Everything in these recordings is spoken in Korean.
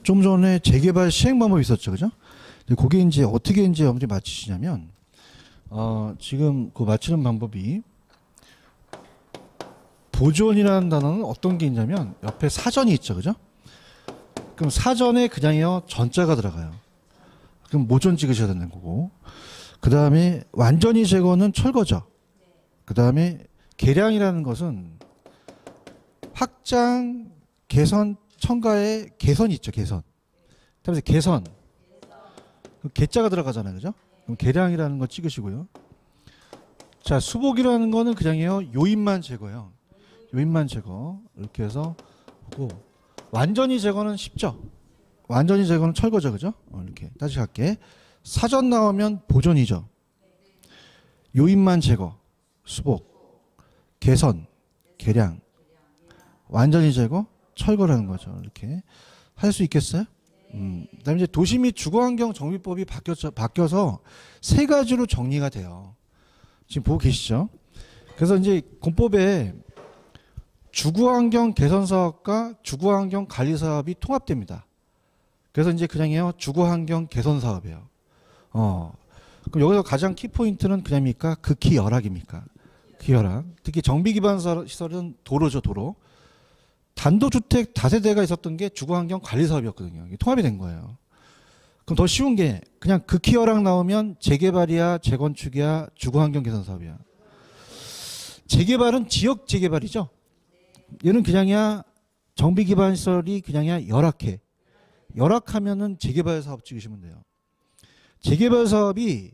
좀 전에 재개발 시행 방법이 있었죠, 그죠? 그게 이제 어떻게 이제 여러분들이 맞추시냐면, 지금 그 맞추는 방법이 보존이라는 단어는 어떤 게 있냐면 옆에 사전이 있죠, 그죠? 그럼 사전에 그냥요 전자가 들어가요. 그럼 모전 찍으셔야 되는 거고, 그 다음에 완전히 제거는 철거죠. 그 다음에 개량이라는 것은 확장, 개선, 첨가의 개선이 있죠, 개선. 그다음에 개선, 개자가 들어가잖아요, 그죠? 그럼 개량이라는 거 찍으시고요. 자, 수복이라는 거는 그냥요 요인만 제거요. 요인만 제거 이렇게 해서 보고, 완전히 제거는 쉽죠. 완전히 제거는 철거죠, 그죠? 이렇게 다시 갈게. 사전 나오면 보존이죠. 요인만 제거, 수복, 개선, 개량, 완전히 제거, 철거라는 거죠. 이렇게 할 수 있겠어요? 그다음에 이제 도시 및 주거환경 정비법이 바뀌어서 세 가지로 정리가 돼요. 지금 보고 계시죠? 그래서 이제 공법에 주거환경 개선 사업과 주거환경 관리 사업이 통합됩니다. 그래서 이제 그냥요 주거환경 개선 사업이에요. 그럼 여기서 가장 키포인트는 그냥입니까? 극히 열악입니까? 극히 열악. 특히 정비 기반 시설은 도로죠, 도로. 단독주택 다세대가 있었던 게 주거환경 관리 사업이었거든요. 이게 통합이 된 거예요. 그럼 더 쉬운 게 그냥 극히 열악 나오면 재개발이야, 재건축이야, 주거환경 개선 사업이야. 재개발은 지역 재개발이죠. 얘는 그냥이야 정비 기반 시설이 그냥이야 열악해. 열악하면은 재개발 사업 찍으시면 돼요. 재개발 사업이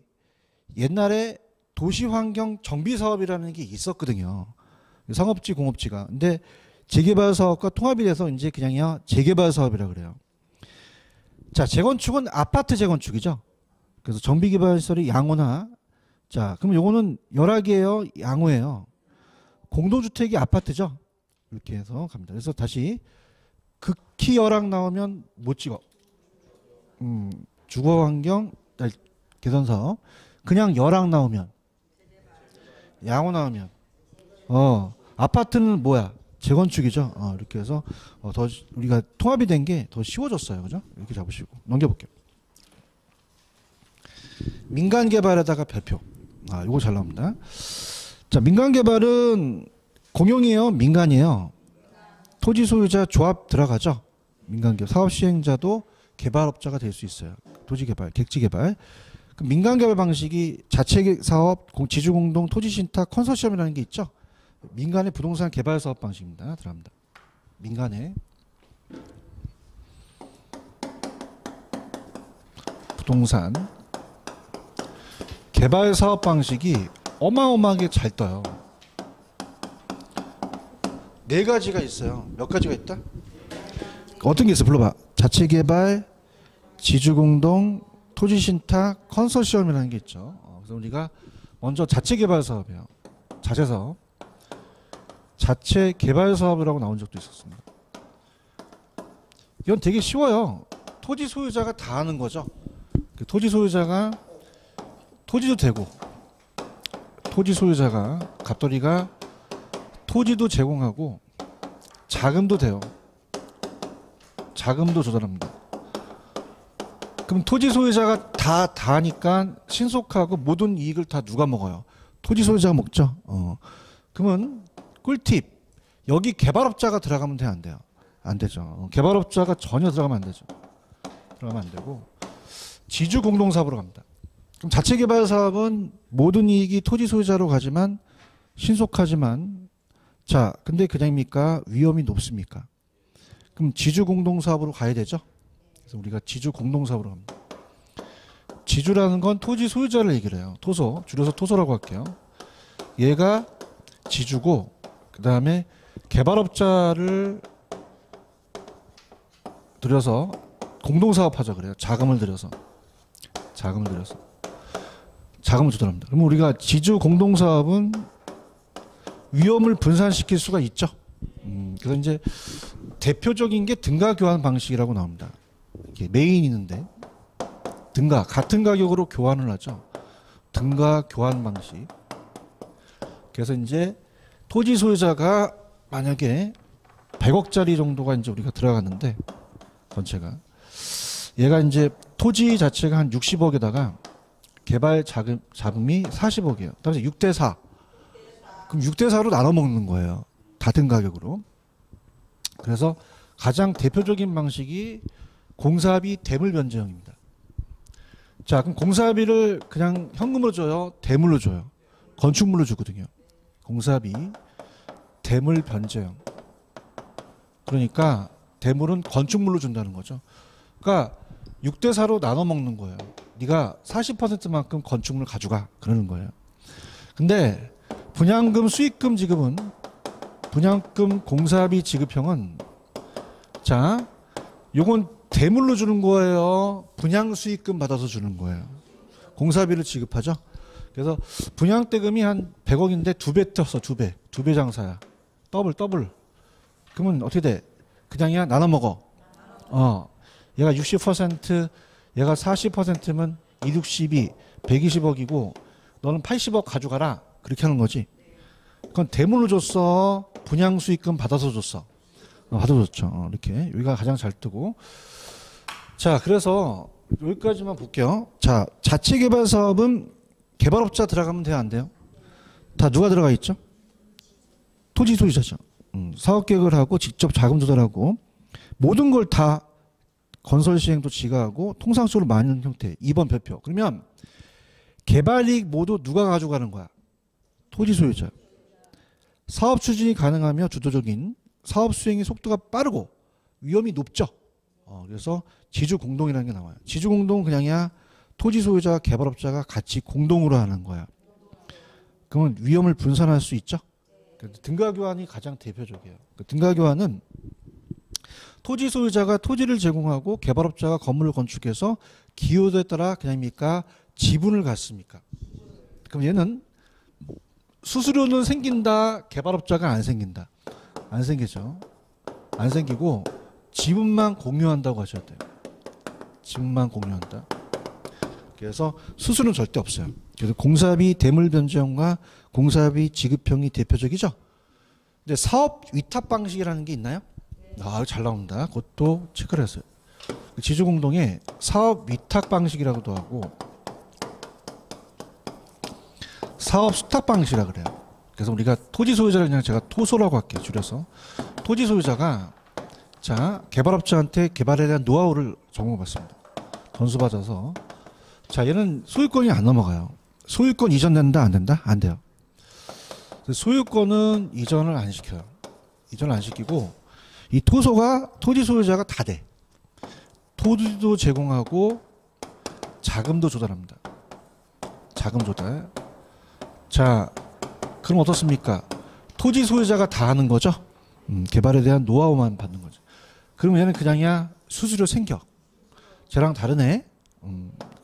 옛날에 도시환경 정비 사업이라는 게 있었거든요. 상업지, 공업지가. 근데 재개발 사업과 통합이 돼서 이제 그냥요 재개발 사업이라 그래요. 자, 재건축은 아파트 재건축이죠. 그래서 정비 기반 시설이 양호나, 자, 그럼 요거는 열악이에요, 양호예요. 공동주택이 아파트죠. 이렇게 해서 갑니다. 그래서 다시 극히 열악 나오면 못 찍어. 주거환경 개선 사업. 그냥 열악 나오면, 양호 나오면, 아파트는 뭐야? 재건축이죠. 이렇게 해서 더 우리가 통합이 된 게 더 쉬워졌어요, 그죠? 이렇게 잡으시고 넘겨볼게요. 민간 개발에다가 별표. 이거 잘 나옵니다. 자, 민간 개발은 공용이에요, 민간이에요? 토지 소유자 조합 들어가죠. 민간 개발 사업 시행자도 개발업자가 될 수 있어요. 토지 개발, 객지 개발. 그 민간 개발 방식이 자체 사업, 지주 공동 토지 신탁 컨소시엄이라는 게 있죠. 민간의 부동산 개발 사업 방식입니다. 들어갑니다. 민간의 부동산 개발 사업 방식이 어마어마하게 잘 떠요. 네 가지가 있어요. 몇 가지가 있다? 어떤 게 있어? 불러봐. 자체 개발, 지주 공동, 토지 신탁, 컨소시엄이라는 게 있죠. 그래서 우리가 먼저 자체 개발 사업이에요. 자체 사업. 자체 개발 사업이라고 나온 적도 있었습니다. 이건 되게 쉬워요. 토지 소유자가 다 하는 거죠. 토지 소유자가 토지도 되고, 토지 소유자가 갑돌이가 토지도 제공하고 자금도 돼요. 자금도 조달합니다. 그럼 토지 소유자가 다 하니까 신속하고 모든 이익을 다 누가 먹어요? 토지 소유자가 먹죠. 그러면 꿀팁. 여기 개발업자가 들어가면 돼요, 안 돼요? 안 되죠. 개발업자가 전혀 들어가면 안 되죠. 들어가면 안 되고 지주 공동사업으로 갑니다. 그럼 자체 개발 사업은 모든 이익이 토지 소유자로 가지만 신속하지만, 자, 근데 그냥입니까? 위험이 높습니까? 그럼 지주 공동사업으로 가야 되죠. 그래서 우리가 지주 공동사업으로 갑니다. 지주라는 건 토지 소유자를 얘기를 해요. 토소, 줄여서 토소라고 할게요. 얘가 지주고, 그 다음에 개발업자를 들여서 공동사업하자 그래요. 자금을 들여서 자금을 조달합니다. 그러면 우리가 지주 공동사업은 위험을 분산시킬 수가 있죠. 그래서 이제 대표적인 게 등가 교환 방식이라고 나옵니다. 이렇게 메인이 있는데 등가 같은 가격으로 교환을 하죠. 등가 교환 방식. 그래서 이제 토지 소유자가 만약에 100억짜리 정도가 이제 우리가 들어갔는데 전체가, 얘가 이제 토지 자체가 한 60억에다가 개발 자금이 40억이에요. 그다음에 6대 4. 그럼 6대 4로 나눠 먹는 거예요. 같은 가격으로. 그래서 가장 대표적인 방식이 공사비 대물 변제형입니다. 자, 그럼 공사비를 그냥 현금으로 줘요? 대물로 줘요? 건축물로 주거든요. 공사비 대물 변제형. 그러니까 대물은 건축물로 준다는 거죠. 그러니까 6대 4로 나눠 먹는 거예요. 네가 40%만큼 건축물 가져가 그러는 거예요. 근데 분양금 수익금 지급은 분양금 공사비 지급형은 자, 요건 대물로 주는 거예요. 분양 수익금 받아서 주는 거예요. 공사비를 지급하죠. 그래서 분양대금이 한 100억인데 2배 떴어. 2배. 2배 장사야. 더블. 그러면 어떻게 돼? 그냥이야 나눠 먹어. 얘가 60%, 얘가 40%면 2, 62, 120억이고 너는 80억 가져가라. 그렇게 하는 거지. 그건 대물로 줬어. 분양 수익금 받아서 줬어. 받아줬죠. 이렇게 여기가 가장 잘 뜨고. 자, 그래서 여기까지만 볼게요. 자, 자체 개발 사업은 개발업자 들어가면 돼요, 안 돼요? 다 누가 들어가 있죠? 토지 소유자죠. 사업 계획을 하고 직접 자금 조달하고 모든 걸 다 건설 시행도 지가 하고 통상적으로 많은 형태. 2번 별표. 그러면 개발 이익 모두 누가 가져가는 거야? 토지 소유자. 사업 추진이 가능하며 주도적인 사업 수행의 속도가 빠르고 위험이 높죠. 그래서 지주 공동이라는 게 나와요. 지주 공동은 그냥이야 토지 소유자와 개발업자가 같이 공동으로 하는 거야. 그러면 위험을 분산할 수 있죠. 등가 교환이 가장 대표적이에요. 등가 교환은 토지 소유자가 토지를 제공하고 개발업자가 건물을 건축해서 기호도에 따라 그냥입니까? 지분을 갖습니까? 그럼 얘는 수수료는 생긴다, 개발업자가 안 생긴다. 안 생기죠. 안 생기고 지분만 공유한다고 하셔야 돼요. 지분만 공유한다. 그래서 수수료는 절대 없어요. 그래서 공사비 대물 변제형과 공사비 지급형이 대표적이죠. 근데 사업 위탁 방식이라는 게 있나요? 잘 나온다. 그것도 체크를 했어요. 지주공동에 사업 위탁 방식이라고도 하고 사업 수탁 방식이라 그래요. 그래서 우리가 토지 소유자를 그냥 제가 토소라고 할게요. 줄여서. 토지 소유자가 자, 개발업자한테 개발에 대한 노하우를 전공받습니다. 전수 받아서 자, 얘는 소유권이 안 넘어가요. 소유권 이전된다, 안 된다? 안 돼요. 소유권은 이전을 안 시켜요. 이전을 안 시키고 이 토소가 토지 소유자가 다 돼. 토지도 제공하고 자금도 조달합니다. 자금 조달. 자, 그럼 어떻습니까? 토지 소유자가 다 하는 거죠. 개발에 대한 노하우만 받는 거죠. 그러면 얘는 그냥이야 수수료 생겨. 쟤랑 다르네.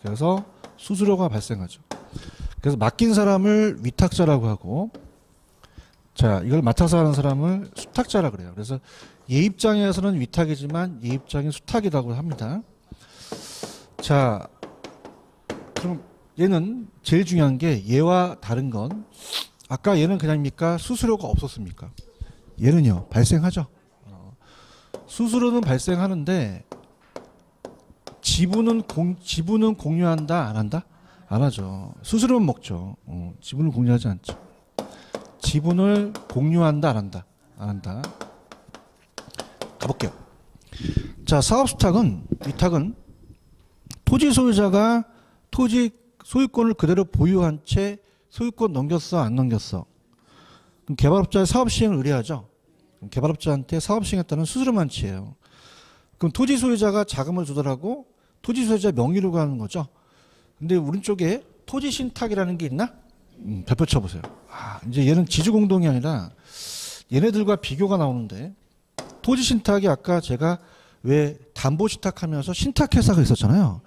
그래서 수수료가 발생하죠. 그래서 맡긴 사람을 위탁자라고 하고 자, 이걸 맡아서 하는 사람을 수탁자라 그래요. 그래서 얘 입장에서는 위탁이지만 얘 입장이 수탁이라고 합니다. 자, 그럼 얘는 제일 중요한 게 얘와 다른 건 아까 얘는 그냥입니까? 수수료가 없었습니까? 얘는요, 발생하죠. 수수료는 발생하는데 지분은 공유한다, 안 한다? 안 하죠. 수수료는 먹죠. 지분을 공유하지 않죠. 지분을 공유한다, 안 한다? 안 한다. 가볼게요. 자, 사업 수탁은, 위탁은 토지 소유자가 토지 소유권을 그대로 보유한 채 소유권 넘겼어, 안 넘겼어? 그럼 개발업자의 사업 시행을 의뢰하죠. 그럼 개발업자한테 사업 시행했다는 수수료만 치해요. 그럼 토지 소유자가 자금을 조달하고 토지 소유자 명의로 가는 거죠. 근데 오른쪽에 토지 신탁이라는 게 있나? 별표 쳐보세요. 이제 얘는 지주 공동이 아니라 얘네들과 비교가 나오는데 토지 신탁이 아까 제가 왜 담보 신탁하면서 신탁회사가 있었잖아요.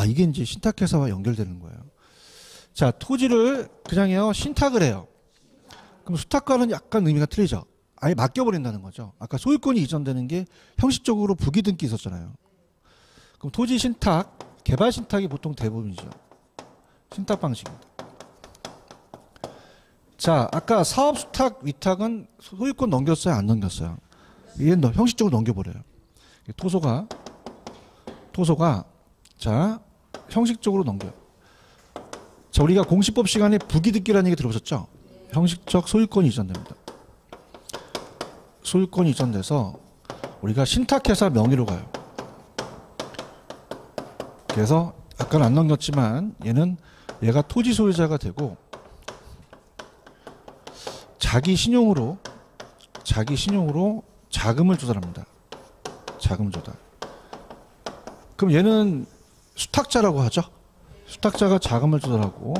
이게 이제 신탁회사와 연결되는 거예요. 자, 토지를 그냥요 신탁을 해요. 그럼 수탁과는 약간 의미가 틀리죠. 아예 맡겨버린다는 거죠. 아까 소유권이 이전되는 게 형식적으로 부기등기 있었잖아요. 그럼 토지 신탁, 개발 신탁이 보통 대부분이죠. 신탁 방식입니다. 자, 아까 사업 수탁, 위탁은 소유권 넘겼어요, 안 넘겼어요? 얘는 형식적으로 넘겨버려요. 토소가 자, 형식적으로 넘겨요. 자, 우리가 공시법 시간에 부기득기라는 얘기 들어보셨죠? 형식적 소유권이 이전됩니다. 소유권이 이전돼서 우리가 신탁회사 명의로 가요. 그래서 아까는 안 넘겼지만 얘가 토지 소유자가 되고 자기 신용으로 자금을 조달합니다. 자금 조달. 그럼 얘는 수탁자라고 하죠. 수탁자가 자금을 조달하고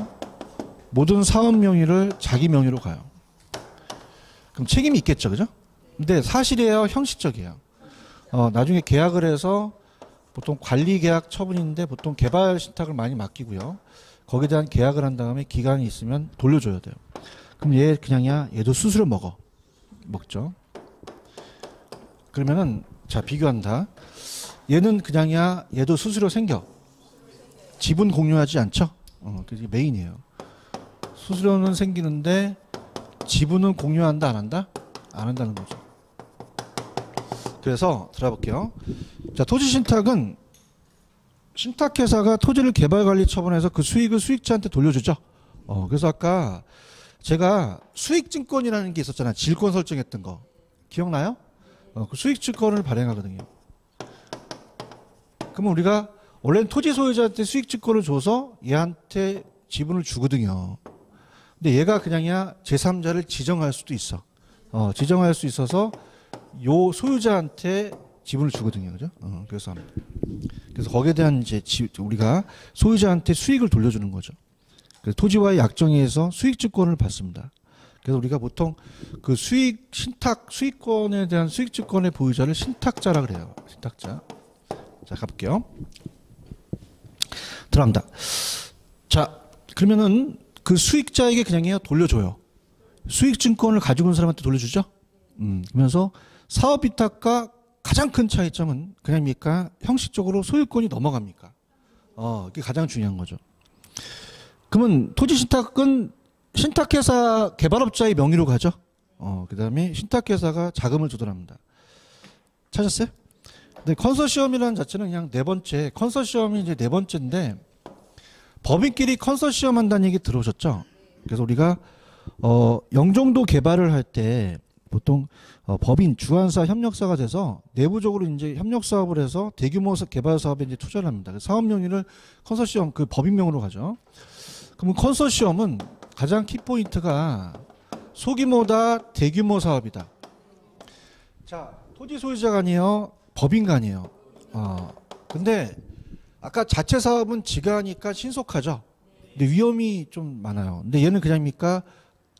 모든 사업 명의를 자기 명의로 가요. 그럼 책임이 있겠죠, 그죠? 근데 사실이에요, 형식적이에요. 나중에 계약을 해서 보통 관리 계약 처분인데 보통 개발 신탁을 많이 맡기고요. 거기에 대한 계약을 한 다음에 기간이 있으면 돌려줘야 돼요. 그럼 얘도 수수료 먹죠. 그러면은 자, 비교한다. 얘는 얘도 수수료 생겨. 지분 공유하지 않죠? 그게 메인이에요. 수수료는 생기는데 지분은 공유한다, 안 한다? 안 한다는 거죠. 그래서 들어볼게요. 자, 토지 신탁은 신탁회사가 토지를 개발 관리 처분해서 그 수익을 수익자한테 돌려주죠. 그래서 아까 제가 수익증권이라는 게 있었잖아요. 질권 설정했던 거. 기억나요? 그 수익증권을 발행하거든요. 그러면 우리가 원래는 토지 소유자한테 수익증권을 줘서 얘한테 지분을 주거든요. 근데 얘가 제3자를 지정할 수도 있어. 지정할 수 있어서 요 소유자한테 지분을 주거든요. 그죠? 그래서 거기에 대한 우리가 소유자한테 수익을 돌려주는 거죠. 그래서 토지와의 약정에서 수익증권을 받습니다. 그래서 우리가 보통 그 수익권에 대한 수익증권의 보유자를 신탁자라 그래요. 신탁자. 자, 가볼게요. 들어갑니다. 자, 그러면은 그 수익자에게 돌려줘요. 수익증권을 가지고 있는 사람한테 돌려주죠. 그러면서 사업위탁과 가장 큰 차이점은 형식적으로 소유권이 넘어갑니까? 그게 가장 중요한 거죠. 그러면 토지신탁은 신탁회사 개발업자의 명의로 가죠. 그 다음에 신탁회사가 자금을 조달합니다. 찾았어요? 근데 컨소시엄이라는 자체는 컨소시엄이 이제 네 번째인데 법인끼리 컨소시엄 한다는 얘기 들어오셨죠? 그래서 우리가 영종도 개발을 할 때 보통 법인 주관사 협력사가 돼서 내부적으로 이제 협력 사업을 해서 대규모 개발 사업에 이제 투자를 합니다. 사업 명의를 컨소시엄 그 법인명으로 가죠. 그러면 컨소시엄은 가장 키포인트가 소규모다 대규모 사업이다. 자, 토지 소유자가 아니에요, 법인가 아니에요. 근데 아까 자체 사업은 지가 하니까 신속하죠. 근데 위험이 좀 많아요. 근데 얘는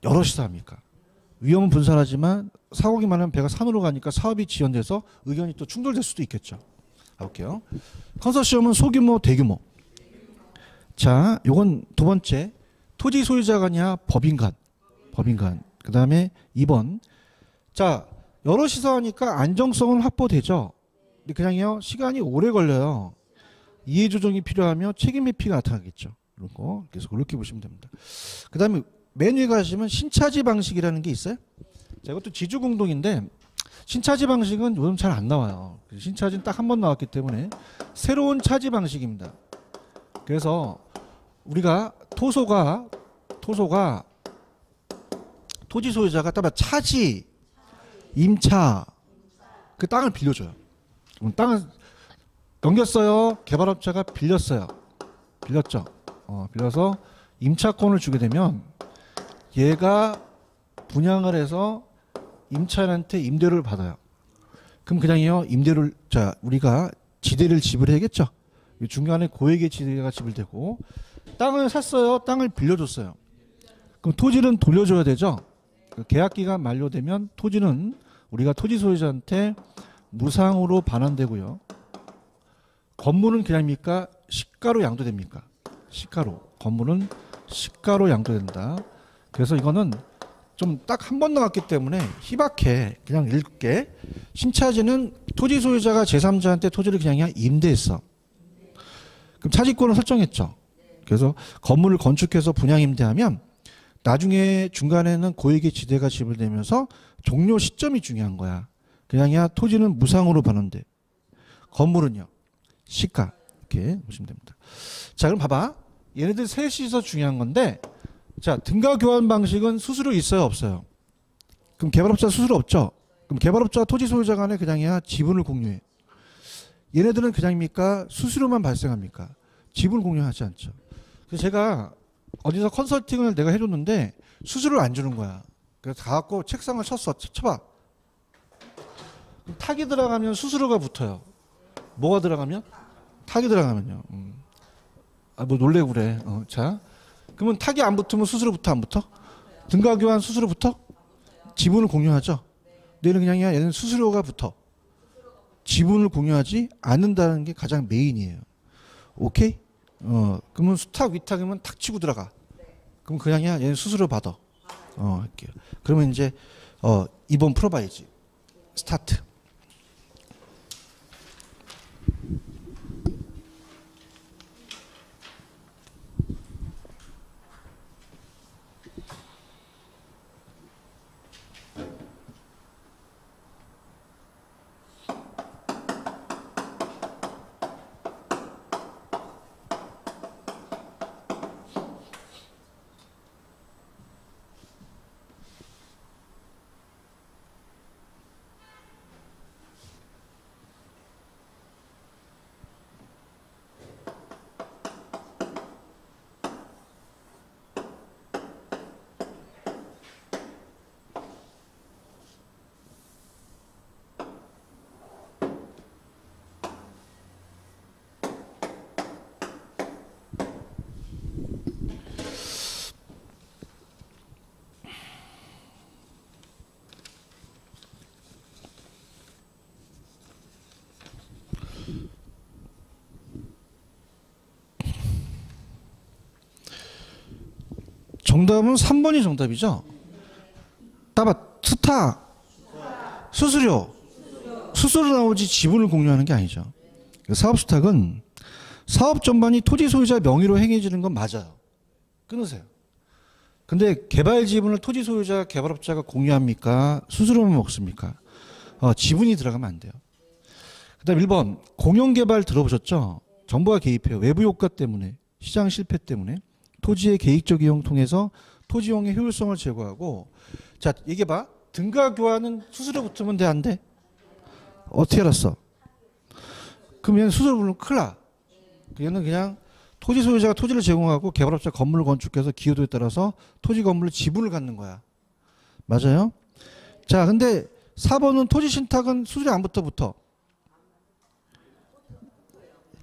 여럿이서 합니까? 위험은 분산하지만 사고기 많으면 배가 산으로 가니까 사업이 지연돼서 의견이 또 충돌될 수도 있겠죠. 가볼게요. 컨소시엄은 소규모, 대규모. 자, 요건 두 번째. 토지 소유자가 아니야, 법인간. 그 다음에 2번. 자, 여럿이서 하니까 안정성은 확보되죠. 근데 시간이 오래 걸려요. 이해 조정이 필요하며 책임 회피가 나타나겠죠. 이런 거. 그래서 그렇게 보시면 됩니다. 그 다음에 맨 위에 가시면 신차지 방식이라는 게 있어요. 자, 이것도 지주공동인데 신차지 방식은 요즘 잘 안 나와요. 신차지는 딱 한 번 나왔기 때문에 새로운 차지 방식입니다. 그래서 우리가 토소가 토지 소유자가 차지, 임차 그 땅을 빌려줘요. 땅을 넘겼어요. 개발업자가 빌렸죠. 빌려서 임차권을 주게 되면 얘가 분양을 해서 임차인한테 임대료를 받아요. 그럼 임대료를 우리가 지대를 지불해야겠죠. 중간에 고액의 지대가 지불되고 땅을 샀어요. 땅을 빌려줬어요. 그럼 토지는 돌려줘야 되죠. 계약 기간 만료되면 토지는 우리가 토지 소유자한테 무상으로 반환되고요. 건물은 시가로 양도됩니까? 시가로. 건물은 시가로 양도된다. 그래서 이거는 좀 딱 한 번 나왔기 때문에 희박해. 읽을게. 신차지는 토지 소유자가 제3자한테 토지를 임대했어. 그럼 차지권을 설정했죠. 그래서 건물을 건축해서 분양 임대하면 나중에 중간에는 고액의 지대가 지불되면서 종료 시점이 중요한 거야. 토지는 무상으로 반환돼. 건물은요, 시가. 이렇게 보시면 됩니다. 자, 그럼 봐봐. 얘네들 셋이서 중요한 건데, 자, 등가 교환 방식은 수수료 있어요, 없어요? 그럼 개발업자 수수료 없죠? 그럼 개발업자와 토지 소유자 간에 그냥이야 지분을 공유해. 얘네들은 그냥입니까? 수수료만 발생합니까? 지분을 공유하지 않죠. 그래서 제가 어디서 컨설팅을 내가 해줬는데 수수료를 안 주는 거야. 그래서 가갖고 책상을 쳤어. 쳐봐. 탁이 들어가면 수수료가 붙어요. 뭐가 들어가면? 탁이 들어가면요. 뭐 놀래고 그래. 자, 그러면 탁이 안 붙으면 수수료 붙어, 안 붙어? 등가 교환 수수료 붙어? 지분을 공유하죠. 얘는 그냥이야. 얘는 수수료가 붙어. 지분을 공유하지 않는다는 게 가장 메인이에요. 오케이? 그러면 수탁 위탁이면 탁 치고 들어가. 그럼 그냥이야. 얘는 수수료 받아. 할게요. 그러면 이제 2번 풀어봐야지. 스타트. 정답은 3번이 정답이죠. 따봐. 수탁. 수수료. 수수료 나오지 지분을 공유하는 게 아니죠. 사업수탁은 사업 전반이 토지 소유자 명의로 행해지는 건 맞아요. 끊으세요. 근데 개발 지분을 토지 소유자, 개발업자가 공유합니까? 수수료만 먹습니까? 지분이 들어가면 안 돼요. 그 다음 1번. 공영개발 들어보셨죠? 정부가 개입해요. 외부 효과 때문에, 시장 실패 때문에. 토지의 계획적 이용 통해서 토지 이용의 효율성을 제고하고. 자, 얘기해봐. 등가 교환은 수수료 붙으면 돼, 안 돼? 어떻게 알았어? 그럼 얘는 수수료 부르면 큰일 나. 얘는 그냥 토지 소유자가 토지를 제공하고 개발업자 건물을 건축해서 기여도에 따라서 토지 건물을 지분을 갖는 거야. 맞아요? 자, 근데 4번은 토지 신탁은 수수료 안 붙어?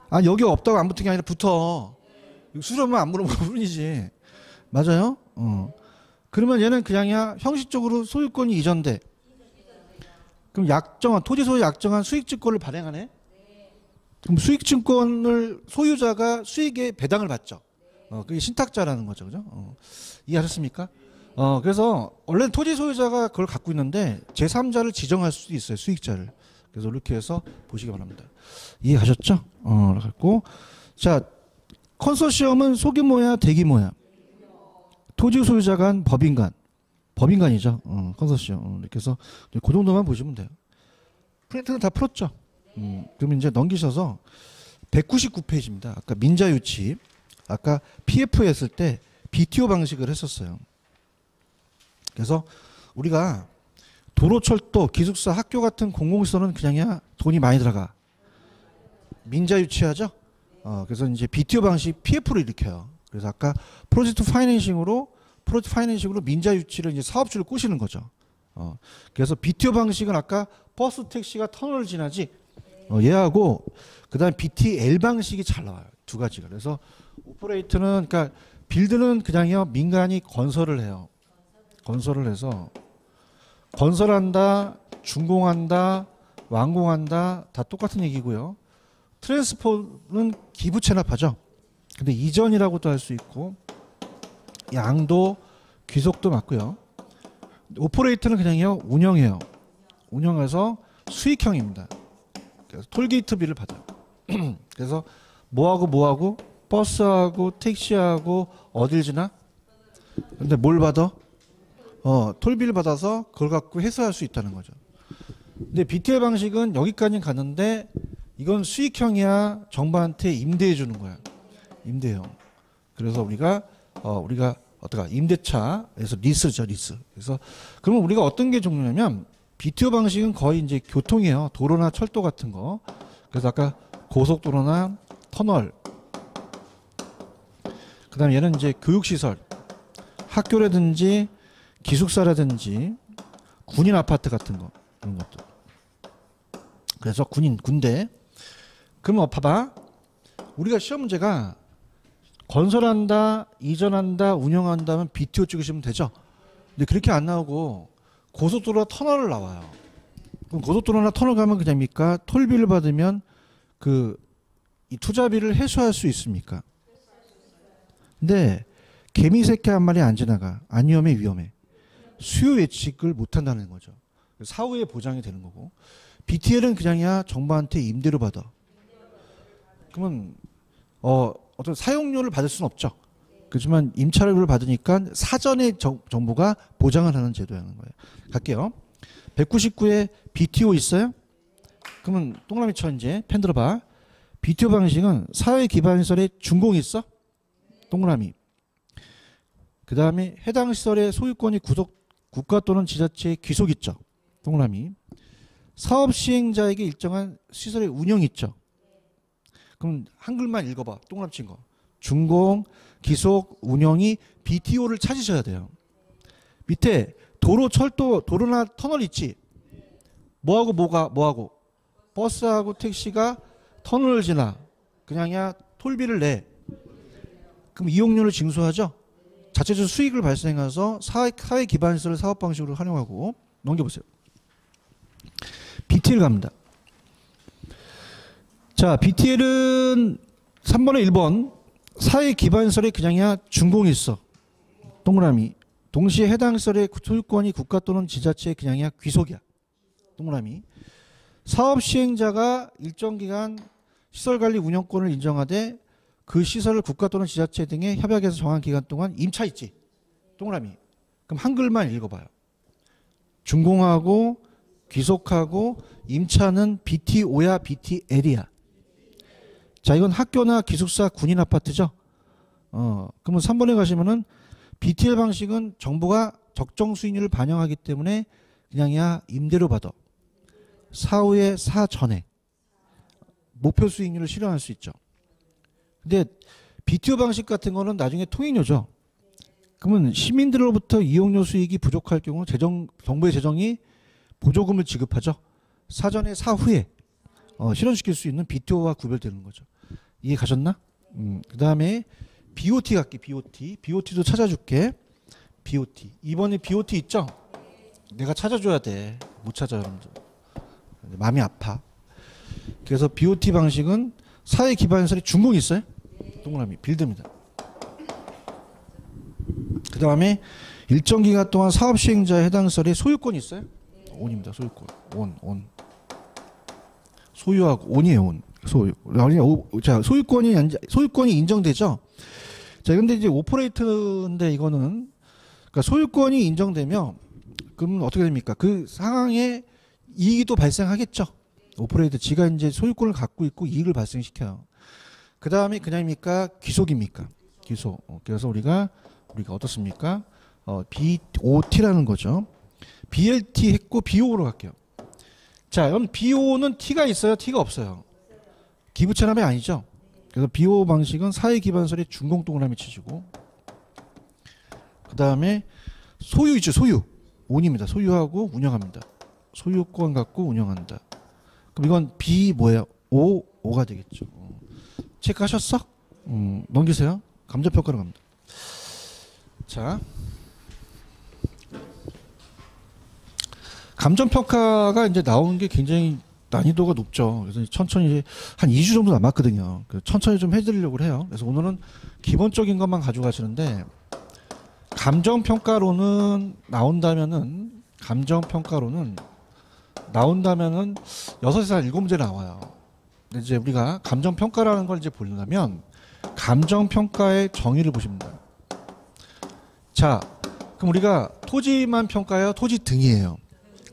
아니, 여기 없다고 안 붙은 게 아니라 붙어. 수수료만 안 물어본 것 뿐이지. 맞아요? 그러면 얘는 그냥이야 형식적으로 소유권이 이전돼. 그럼 약정한 토지 소유 약정한 수익증권을 발행하네. 그럼 수익증권을 소유자가 수익의 배당을 받죠. 그게 신탁자라는 거죠, 그죠? 이해하셨습니까? 그래서 원래는 토지 소유자가 그걸 갖고 있는데 제3자를 지정할 수도 있어요, 수익자를. 그래서 이렇게 해서 보시기 바랍니다. 이해하셨죠? 갖고 자. 컨소시엄은 소규모야 대규모야? 토지 소유자 간 법인 간. 법인간이죠. 컨소시엄. 이렇게 해서 그 정도만 보시면 돼요. 프린트는 다 풀었죠. 그러면 이제 넘기셔서 199페이지입니다. 아까 민자 유치. 아까 PF 했을 때 BTO 방식을 했었어요. 그래서 우리가 도로, 철도, 기숙사, 학교 같은 공공시설은 그냥이야 돈이 많이 들어가. 민자 유치하죠. 그래서 이제 BTO 방식 PF를 일으켜요. 그래서 아까 프로젝트 파이낸싱으로 민자 유치를 이제 사업주를 꼬시는 거죠. 그래서 BTO 방식은 아까 버스 택시가 터널을 지나지. 얘하고 그다음에 BTL 방식이 잘 나와요. 두 가지가. 그래서 오퍼레이트는 그러니까 빌드는 그냥요 민간이 건설을 해요. 건설을 해서 건설한다, 준공한다, 완공한다 다 똑같은 얘기고요. 트랜스포는 기부 체납하죠. 근데 이전이라고도 할 수 있고 양도 귀속도 맞고요. 오퍼레이트는 그냥요 운영해요. 운영해서 수익형입니다. 그래서 톨게이트비를 받아요. 그래서 뭐하고 버스하고 택시하고 어딜 지나? 근데 뭘 받아? 톨비를 받아서 그걸 갖고 해소할 수 있다는 거죠. 근데 BTL 방식은 여기까지 갔는데 이건 수익형이야. 정부한테 임대해 주는 거야. 임대형. 그래서 우리가 어떡하 임대차에서 리스죠, 리스. 그래서 그러면 우리가 어떤 게 종류냐면 BTO 방식은 거의 이제 교통이에요. 도로나 철도 같은 거. 그래서 아까 고속도로나 터널. 그다음에 얘는 이제 교육시설, 학교라든지 기숙사라든지 군인 아파트 같은 거 이런 것들. 그래서 군대. 그러면 봐봐. 우리가 시험 문제가 건설한다, 이전한다, 운영한다면 BTO 찍으시면 되죠. 근데 그렇게 안 나오고 고속도로나 터널을 나와요. 그럼 고속도로나 터널 가면 그냥입니까? 톨비를 받으면 이 투자비를 해소할 수 있습니까? 근데 개미 새끼 한 마리 안 지나가. 안 위험해, 위험해. 수요 예측을 못 한다는 거죠. 사후에 보장이 되는 거고. BTL은 그냥이야 정부한테 임대료 받아. 그러면 어떤 사용료를 받을 수는 없죠. 그렇지만 임차료를 받으니까 사전에 정부가 보장을 하는 제도라는 거예요. 갈게요. 199에 BTO 있어요? 그러면 동그라미 쳐 이제 펜 들어봐. BTO 방식은 사회 기반 시설에 준공이 있어? 동그라미. 그 다음에 해당 시설의 소유권이 국가 또는 지자체의 귀속 있죠. 동그라미. 사업 시행자에게 일정한 시설의 운영이 있죠. 그럼 한글만 읽어봐. 동그라미 친 거. 준공, 기속, 운영이 BTO를 찾으셔야 돼요. 밑에 도로, 철도, 도로나 터널 있지? 뭐하고? 버스하고 택시가 터널을 지나. 그냥이야 톨비를 내. 그럼 이용료를 징수하죠? 자체적 수익을 발생해서 사회 기반 시설을 사업 방식으로 활용하고. 넘겨보세요. BTL 갑니다. 자, BTL은 3번에 1번 사회 기반 시설에 그냥이야 준공이 있어. 동그라미. 동시에 해당 시설의 소유권이 국가 또는 지자체의 그냥이야 귀속이야. 동그라미. 사업 시행자가 일정 기간 시설관리 운영권을 인정하되 그 시설을 국가 또는 지자체 등의 협약에서 정한 기간 동안 임차 있지. 동그라미. 그럼 한글만 읽어봐요. 준공하고 귀속하고 임차는 BTO야 BTL이야. 자, 이건 학교나 기숙사, 군인 아파트죠. 그러면 3번에 가시면은 BTL 방식은 정부가 적정 수익률을 반영하기 때문에 그냥이야 임대료 받아. 사후에 사전에 목표 수익률을 실현할 수 있죠. 근데 BTO 방식 같은 거는 나중에 통행료죠. 그러면 시민들로부터 이용료 수익이 부족할 경우 정부의 재정이 보조금을 지급하죠. 사전에 사후에 실현시킬 수 있는 BTO와 구별되는 거죠. 이해 가셨나? 그 다음에 BOT 갈게. BOT도 찾아줄게. BOT. 이번에 BOT 있죠? 내가 찾아줘야 돼. 못 찾아 여러분들. 마음이 아파. 그래서 BOT 방식은 사회 기반 시설에 준공이 있어요? 동그라미 빌드입니다. 그 다음에 일정 기간 동안 사업 시행자에 해당 시설에 소유권이 있어요? 온입니다. 소유권. 온. 소유하고 온이에요. 온. 소유. 자, 소유권이 인정되죠? 자, 근데 이제 오퍼레이트인데 이거는 그러니까 소유권이 인정되면 그럼 어떻게 됩니까? 그 상황에 이익이 또 발생하겠죠. 오퍼레이터 지가 이제 소유권을 갖고 있고 이익을 발생시켜요. 그 다음에 그냥입니까? 귀속입니까? 귀속. 그래서 우리가 어떻습니까? BOT라는 거죠. BLT 했고 BO로 갈게요. 자, 그럼 BO는 T가 있어요? T가 없어요? 기부채납이 아니죠. 그래서 BO 방식은 사회 기반설의 준공 동그라미 치시고 그 다음에 소유 있죠. 소유. 온입니다. 소유하고 운영합니다. 소유권 갖고 운영한다. 그럼 이건 B 뭐예요? O가 되겠죠. 체크하셨어? 넘기세요. 감정평가로 갑니다. 자, 감정평가가 이제 나오는 게 굉장히 난이도가 높죠. 그래서 천천히 이제 한 2주 정도 남았거든요. 천천히 좀 해드리려고 해요. 그래서 오늘은 기본적인 것만 가져가시는데 감정평가로는 나온다면은 6에서 한 7문제 나와요. 근데 이제 우리가 감정평가라는 걸 이제 보려면 감정평가의 정의를 보십니다. 자, 그럼 우리가 토지만 평가해요? 토지 등이에요.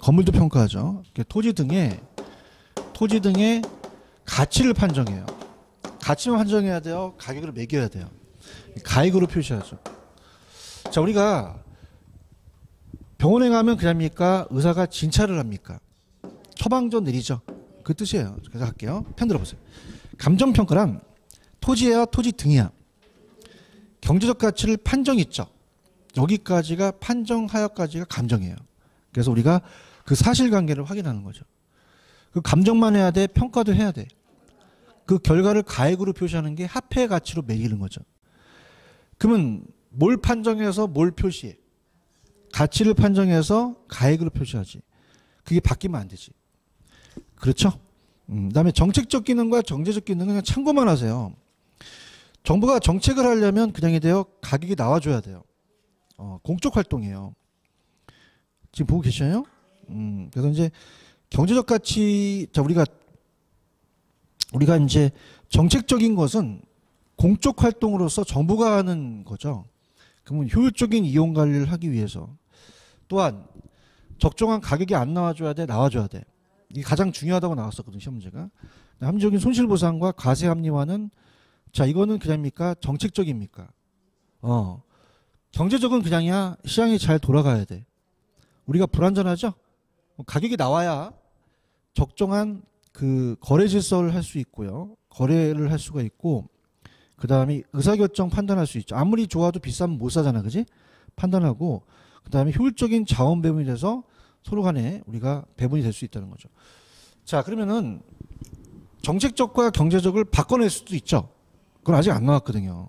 건물도 평가하죠. 토지 등에 가치를 판정해요. 가치만 판정해야 돼요? 가격을 매겨야 돼요? 가액으로 표시하죠. 자, 우리가 병원에 가면 그냥입니까? 의사가 진찰을 합니까? 처방전 내리죠. 그 뜻이에요. 그래서 할게요. 편 들어보세요. 감정평가란 토지야 토지 등이야. 경제적 가치를 판정했죠. 여기까지가 판정하여까지가 감정이에요. 그래서 우리가 그 사실관계를 확인하는 거죠. 그 감정만 해야 돼? 평가도 해야 돼. 그 결과를 가액으로 표시하는 게 화폐 가치로 매기는 거죠. 그러면 뭘 판정해서 뭘 표시해? 가치를 판정해서 가액으로 표시하지. 그게 바뀌면 안 되지. 그렇죠? 그다음에 정책적 기능과 경제적 기능은 그냥 참고만 하세요. 정부가 정책을 하려면 그냥이 돼요. 가격이 나와줘야 돼요. 공적 활동이에요. 지금 보고 계시나요? 그래서 이제 경제적 가치, 자, 우리가 이제 정책적인 것은 공적 활동으로서 정부가 하는 거죠. 그러면 효율적인 이용 관리를 하기 위해서. 또한 적정한 가격이 안 나와줘야 돼, 나와줘야 돼. 이게 가장 중요하다고 나왔었거든요, 시험 문제가. 합리적인 손실보상과 과세 합리화는, 자, 이거는 그냥입니까? 정책적입니까? 경제적은 그냥이야. 시장이 잘 돌아가야 돼. 우리가 불안전하죠? 가격이 나와야 적정한 그 거래 질서를 할 수 있고요. 거래를 할 수가 있고, 그 다음에 의사결정 판단할 수 있죠. 아무리 좋아도 비싸면 못 사잖아, 그지? 판단하고, 그 다음에 효율적인 자원 배분이 돼서 서로 간에 우리가 배분이 될 수 있다는 거죠. 자, 그러면은 정책적과 경제적을 바꿔낼 수도 있죠. 그건 아직 안 나왔거든요.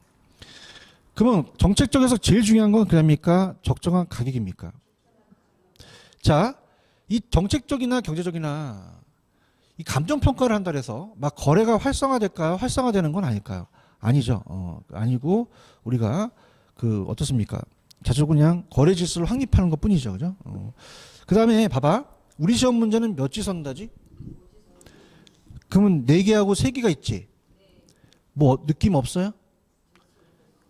그러면 정책적에서 제일 중요한 건 그냥입니까? 적정한 가격입니까? 자, 이 정책적이나 경제적이나 이 감정평가를 한다 해서 막 거래가 활성화될까요? 활성화되는 건 아닐까요? 아니죠. 아니고 우리가 그 어떻습니까? 자주 그냥 거래 질서를 확립하는 것 뿐이죠. 그죠? 그 다음에 봐봐. 우리 시험 문제는 몇 지선다지? 그러면 4개하고 3개가 있지? 뭐 느낌 없어요?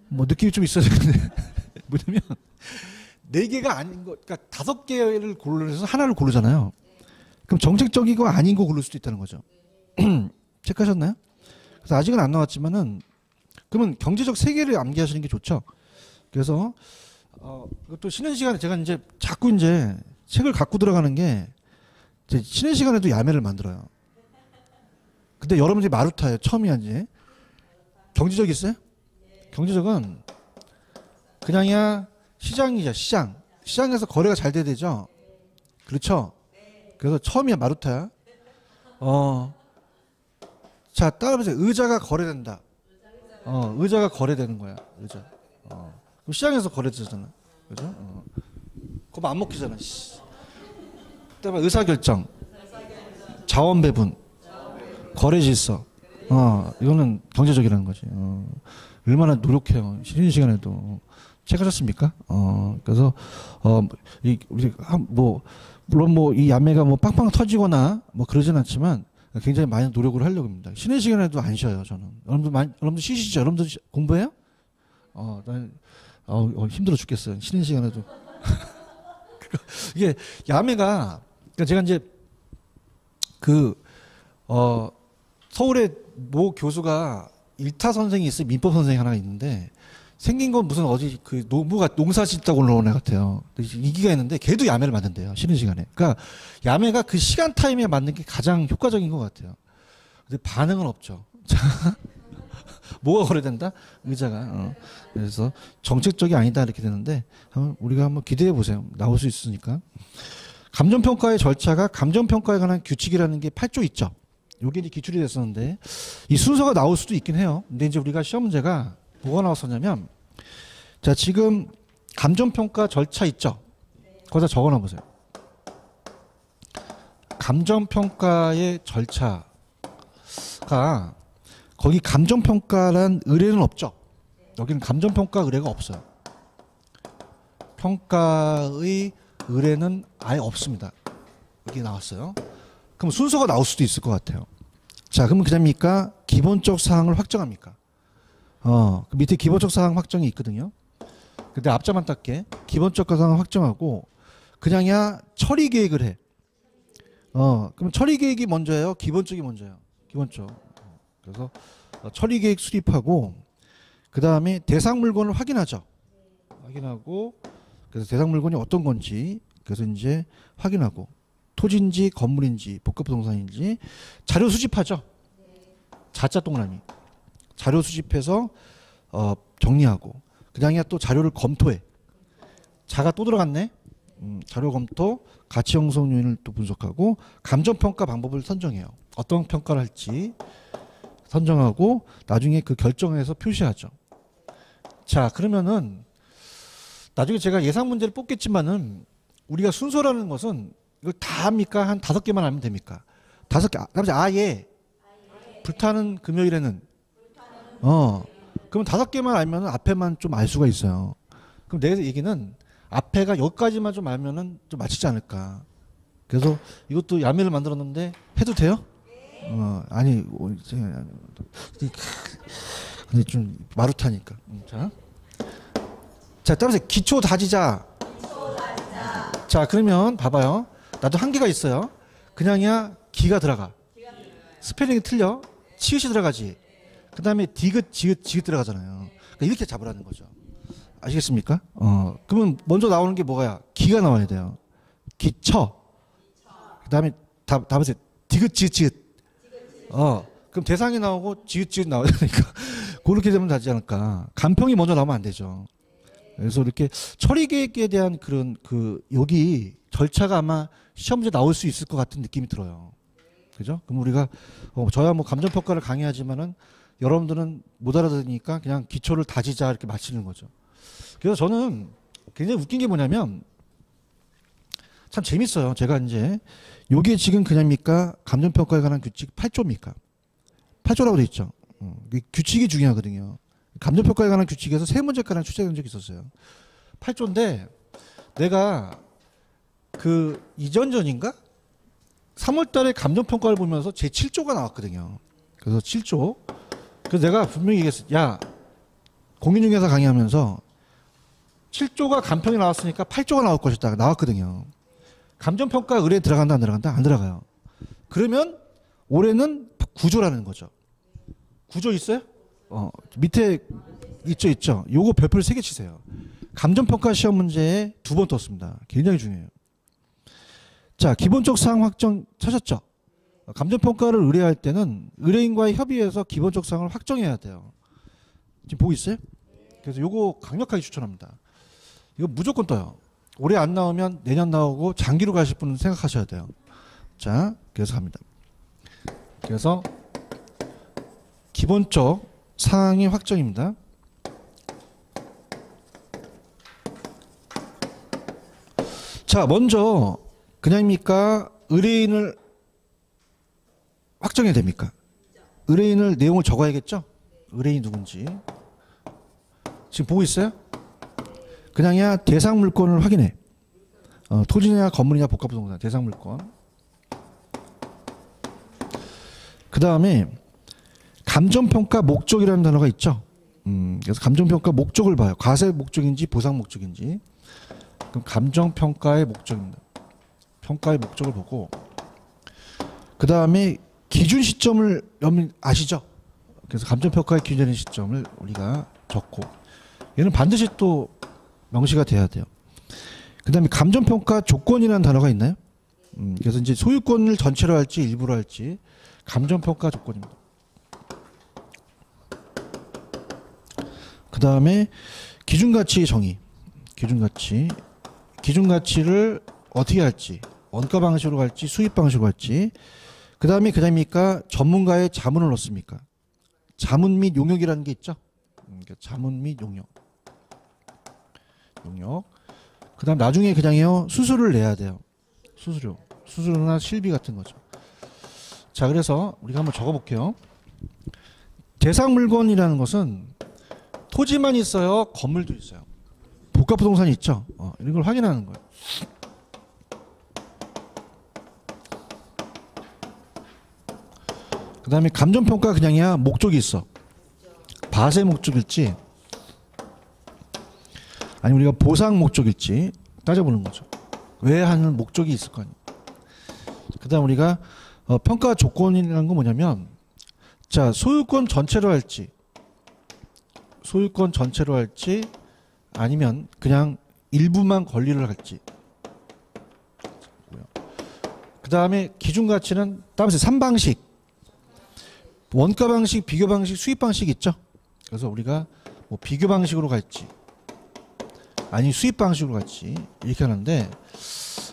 뭐 느낌이 좀 있어야 되는데 뭐냐면 4개가 아닌 거, 그러니까 5개를 고르면서 하나를 고르잖아요. 그럼 정책적이고 아닌 거 고를 수도 있다는 거죠. 체크하셨나요? 그래서 아직은 안 나왔지만은 그러면 경제적 3개를 암기하시는 게 좋죠. 그래서 또 쉬는 시간에 제가 이제 자꾸 이제 책을 갖고 들어가는 게 이제 쉬는 시간에도 야매를 만들어요. 근데 여러분들이 마루타예요. 처음이야 이제. 경제적 있어요? 경제적은 그냥이야 시장이죠. 시장. 시장에서 거래가 잘 돼야 되죠. 그렇죠? 그래서 처음이야 마루타야. 자, 따라해보세요. 의자가 거래된다. 의자가 거래되는 거야. 의자. 그럼 시장에서 거래되잖아. 그죠? 그럼 안 먹히잖아. 그다음에 의사결정, 자원 배분, 거래 질서. 이거는 경제적이라는 거지. 얼마나 노력해요. 쉬는 시간에도. 체크하셨습니까? 그래서 물론 뭐 이 야매가 뭐 빵빵 터지거나 뭐 그러진 않지만 굉장히 많이 노력을 하려고 합니다. 쉬는 시간에도 안 쉬어요, 저는. 여러분들 쉬시죠? 여러분들 공부해요? 힘들어 죽겠어요. 쉬는 시간에도. 이게 야매가, 그러니까 제가 이제 서울에 모 교수가 일타 선생이 있어요. 민법 선생이 하나 있는데 생긴 건 무슨 어디 그 노무가 농사 짓다고 올라온 애 같아요. 이기가 있는데 걔도 야매를 만든대요. 쉬는 시간에. 그러니까 야매가 그 시간 타임에 맞는 게 가장 효과적인 것 같아요. 근데 반응은 없죠. 뭐가 거래된다? 의자가. 그래서 정책적이 아니다 이렇게 되는데 우리가 한번 기대해 보세요. 나올 수 있으니까. 감정평가의 절차가 감정평가에 관한 규칙이라는 게 8조 있죠. 요게 이제 기출이 됐었는데 이 순서가 나올 수도 있긴 해요. 근데 이제 우리가 시험 문제가 뭐가 나왔었냐면 자, 지금 감정평가 절차 있죠. 거기다 적어놔 보세요. 감정평가의 절차가 거기 감정평가란 의뢰는 없죠. 여기는 감정평가 의뢰가 없어요. 평가의 의뢰는 아예 없습니다. 여기 나왔어요. 그럼 순서가 나올 수도 있을 것 같아요. 자, 그러면 그다음입니까? 기본적 사항을 확정합니까? 그 밑에 기본적 사항 확정이 있거든요. 근데 앞자만 닦게 기본적 사항을 확정하고 그냥이야 처리 계획을 해. 그럼 처리 계획이 먼저예요? 기본적이 먼저예요? 기본적. 그래서 처리 계획 수립하고 그 다음에 대상 물건을 확인하죠. 확인하고 그래서 대상 물건이 어떤 건지 그래서 이제 확인하고 토지인지 건물인지 복합부동산인지 자료 수집하죠. 자자 동그라미. 자료 수집해서 정리하고 그 다음에 또 자료를 검토해. 자가 또 들어갔네. 자료 검토, 가치 형성 요인을 또 분석하고 감정평가 방법을 선정해요. 어떤 평가를 할지 선정하고 나중에 그 결정해서 표시하죠. 자, 그러면은 나중에 제가 예상 문제를 뽑겠지만은 우리가 순서라는 것은 이걸 다 합니까? 한 5개만 알면 됩니까? 5개. 아예 불타는 금요일에는 그럼 5개만 알면은 앞에만 좀 알 수가 있어요. 그럼 내 얘기는 앞에가 여기까지만 좀 알면은 좀 맞추지 않을까. 그래서 이것도 야매를 만들었는데 해도 돼요? 아니, 근데 좀 마루타니까. 자, 따라서 기초 다지자. 자, 그러면 봐봐요. 나도 한계가 있어요. 그냥이야 기가 들어가. 스펠링이 틀려. 치읓이 들어가지. 그 다음에 디귿, 지읒 들어가잖아요. 그러니까 이렇게 잡으라는 거죠. 아시겠습니까? 그러면 먼저 나오는 게 뭐가야? 기가 나와야 돼요. 기처. 그 다음에 답은 디귿, 지읒. 그럼 대상이 나오고 지읒 나와야 되니까 그렇게 되면 되지 않을까. 간평이 먼저 나오면 안 되죠. 그래서 이렇게 처리 계획에 대한 그런 여기 절차가 아마 시험 문제 나올 수 있을 것 같은 느낌이 들어요. 그죠? 그럼 우리가 저야 뭐 감정평가를 강의하지만은 여러분들은 못 알아들으니까 그냥 기초를 다지자 이렇게 마치는 거죠. 그래서 저는 굉장히 웃긴 게 뭐냐면 참 재밌어요. 제가 이제 요게 지금 그냥입니까? 감정평가에 관한 규칙 8조입니까? 8조라고 돼 있죠. 규칙이 중요하거든요. 감정평가에 관한 규칙에서 3문제가량 출제된 적이 있었어요. 8조인데 내가 이전전인가? 3월 달에 감정평가를 보면서 제 7조가 나왔거든요. 그래서 7조. 그래서 내가 분명히 얘기했어요. 야, 공인중개사 강의하면서 7조가 간평이 나왔으니까 8조가 나올 것이다. 나왔거든요. 감정평가 의뢰에 들어간다 안 들어간다? 안 들어가요. 그러면 올해는 구조라는 거죠. 구조 있어요? 밑에 있죠. 요거 별표를 3개 치세요. 감정평가 시험 문제에 2번 떴습니다. 굉장히 중요해요. 자, 기본적 사항 확정 찾았죠? 감정평가를 의뢰할 때는 의뢰인과의 협의해서 기본적 사항을 확정해야 돼요. 지금 보고 있어요? 그래서 요거 강력하게 추천합니다. 이거 무조건 떠요. 올해 안 나오면 내년 나오고 장기로 가실 분은 생각하셔야 돼요. 자, 그래서 갑니다. 그래서 기본적 사항의 확정입니다. 자, 먼저 그냥입니까? 의뢰인을 확정해야 됩니까? 의뢰인을 내용을 적어야겠죠? 의뢰인이 누군지. 지금 보고 있어요? 그냥이야 대상 물건을 확인해. 토지냐 건물이냐 복합부동산 대상 물건. 그 다음에 감정평가 목적이라는 단어가 있죠. 그래서 감정평가 목적을 봐요. 과세 목적인지 보상 목적인지. 그럼 감정평가의 목적입니다. 평가의 목적을 보고 그 다음에 기준 시점을 여러분 아시죠? 그래서 감정평가의 기준적인 시점을 우리가 적고 얘는 반드시 또 명시가 돼야 돼요. 그 다음에 감정평가 조건이라는 단어가 있나요? 그래서 이제 소유권을 전체로 할지 일부로 할지 감정평가 조건입니다. 그 다음에 기준가치 정의. 기준가치를 어떻게 할지 원가 방식으로 갈지 수입 방식으로 갈지. 그 다음에 그다음이니까 전문가의 자문을 넣습니까? 자문 및 용역이라는 게 있죠. 그러니까 자문 및 용역. 그 다음 나중에 그냥요 수수료를 내야 돼요. 수수료나 실비 같은 거죠. 자, 그래서 우리가 한번 적어볼게요. 대상 물건이라는 것은 토지만 있어요, 건물도 있어요. 복합부동산이 있죠. 이런 걸 확인하는 거예요. 그 다음에 감정평가 그냥이야 목적이 있어. 과세 목적일지 아니면 우리가 보상 목적일지 따져보는 거죠. 왜 하는 목적이 있을 거 아니에요. 그 다음 우리가 평가 조건이라는 건 뭐냐면 자, 소유권 전체로 할지, 소유권 전체로 할지, 아니면 그냥 일부만 권리를 할지. 그 다음에 기준 가치는 따라서 3방식. 원가 방식, 비교 방식, 수입 방식 있죠. 그래서 우리가 뭐 비교 방식으로 갈지, 아니 수입 방식으로 갈지 이렇게 하는데,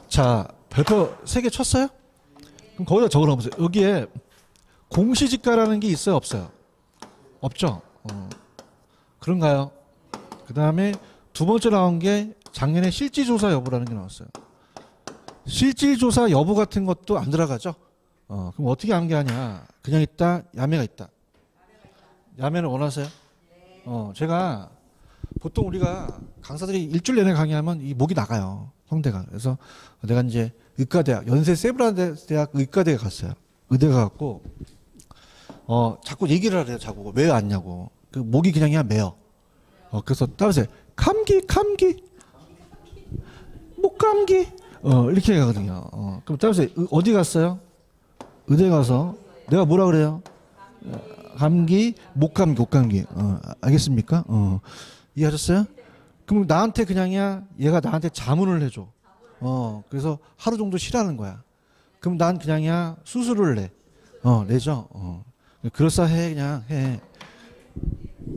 자, 별표 3개 쳤어요? 그럼 거기다 적어놓으세요. 여기에 공시지가라는 게 있어요, 없어요? 없죠. 그런가요? 그 다음에 두 번째 나온 게 작년에 실질조사 여부라는 게 나왔어요. 실질조사 여부 같은 것도 안 들어가죠. 그럼 어떻게 암기하냐? 그냥 있다, 야매가 있다. 야매를 원하세요? 제가 보통 우리가 강사들이 일주일 내내 강의하면 이 목이 나가요, 성대가. 그래서 내가 이제 의과대학, 연세 세브란데 대학 의과대에 갔어요. 의대 가갖고 자꾸 얘기를 하래요. 자꾸 왜 왔냐고. 그 목이 그냥이야 매요. 그래서 따라서 감기 목 감기 이렇게 가거든요. 그럼 따라서 어디 갔어요? 의대 가서 내가 뭐라 그래요? 감기 목 감기 알겠습니까? 이해하셨어요? 그럼 나한테 그냥이야, 얘가 나한테 자문을 해줘. 그래서 하루 정도 쉬라는 거야. 그럼 난 그냥이야 수술을 내. 내죠. 그럴싸해, 그냥 해.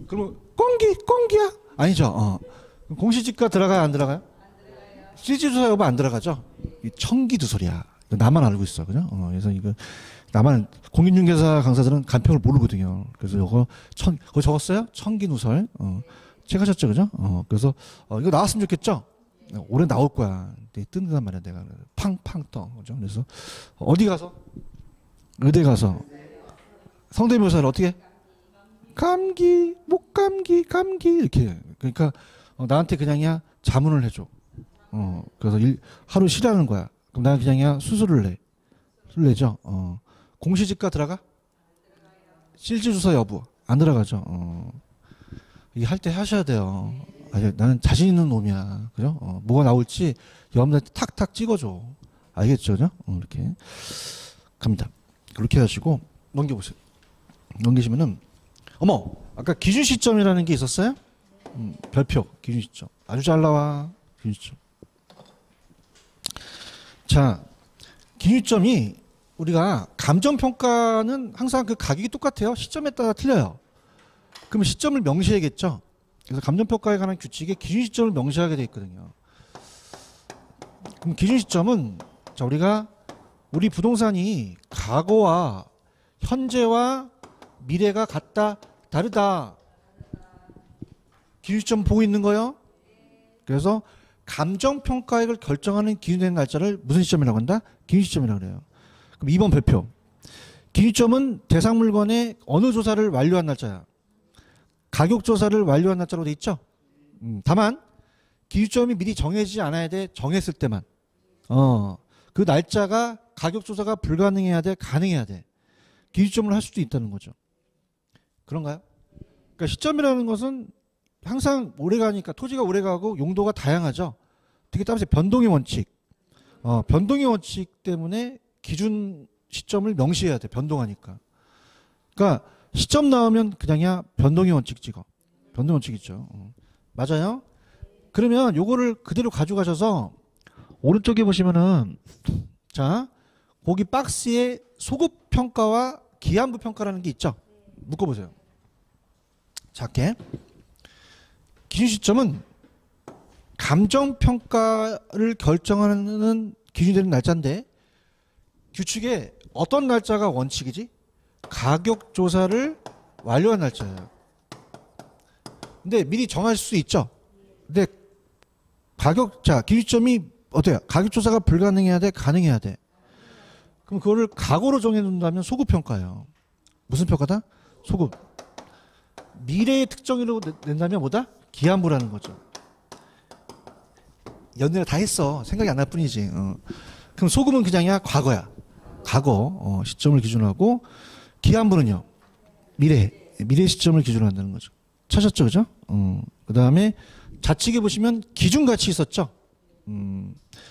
그러면 꽁기야? 아니죠. 공시지가 들어가요, 안 들어가요? 실질조사 여부 안 들어가죠. 이 청기두 소리야. 나만 알고 있어, 그죠? 그래서 이거 나만, 공인중개사 강사들은 간평을 모르거든요. 그래서 요거 그거 적었어요? 청기누설. 책 하셨죠, 그죠? 그래서 이거 나왔으면 좋겠죠. 올해 나올 거야. 되게 뜬단 말이야, 내가 팡팡 떠, 그죠? 그래서 어디 가서, 의대 가서 성대묘사를 어떻게? 감기, 목 감기 이렇게. 그러니까 나한테 그냥이야 자문을 해줘. 그래서 하루 쉬라는 거야. 그럼 나는 그냥이야 수술을 내. 수술 내죠. 공시지가 들어가? 실질조사 여부 안 들어가죠. 이게 할 때 하셔야 돼요. 나는 자신 있는 놈이야, 그죠? 뭐가 나올지 여러분한테 탁탁 찍어줘. 알겠죠, 그죠? 이렇게 갑니다. 그렇게 하시고 넘겨보세요. 넘기시면은, 어머, 아까 기준 시점이라는 게 있었어요? 별표 기준 시점 아주 잘 나와. 기준 시점. 자, 기준 시점이 우리가 감정평가는 항상 그 가격이 똑같아요. 시점에 따라 틀려요. 그러면 시점을 명시해야겠죠. 그래서 감정평가에 관한 규칙에 기준 시점을 명시하게 되어 있거든요. 그럼 기준 시점은, 자, 우리 부동산이 과거와 현재와 미래가 같다, 다르다. 기준 시점 보고 있는 거요. 그래서 감정평가액을 결정하는 기준된 날짜를 무슨 시점이라고 한다? 기준 시점이라고 그래요. 그럼 2번 별표. 기준 시점은 대상 물건의 어느 조사를 완료한 날짜야? 가격 조사를 완료한 날짜로 돼 있죠. 다만 기준점이 미리 정해지지 않아야 돼. 정했을 때만. 그 날짜가 가격 조사가 불가능해야 돼, 가능해야 돼. 기준점을 할 수도 있다는 거죠. 그런가요? 그러니까 시점이라는 것은 항상 오래가니까, 토지가 오래가고 용도가 다양하죠. 특히 따라서 변동의 원칙. 변동의 원칙 때문에 기준 시점을 명시해야 돼. 변동하니까. 그러니까 시점 나오면 그냥이야 변동의 원칙 찍어. 변동의 원칙 있죠. 맞아요? 그러면 요거를 그대로 가져가셔서 오른쪽에 보시면은, 자, 거기 박스에 소급 평가와 기한부 평가라는 게 있죠. 묶어보세요. 작게. 기준 시점은 감정평가를 결정하는 기준이 되는 날짜인데, 규칙에 어떤 날짜가 원칙이지? 가격 조사를 완료한 날짜예요. 근데 미리 정할 수 있죠. 근데 기준 시점이 어때요? 가격 조사가 불가능해야 돼, 가능해야 돼. 그럼 그거를 각오로 정해놓는다면 소급평가예요. 무슨 평가다? 소급. 미래의 특정으로 낸다면 뭐다? 기한부라는 거죠. 연애를 다 했어. 생각이 안 날 뿐이지. 그럼 소급은 그냥이야 과거야. 과거 시점을 기준으로 하고, 기한부는요 미래 시점을 기준으로 한다는 거죠. 찾았죠, 그죠? 그 다음에 좌측에 보시면 기준가치 있었죠.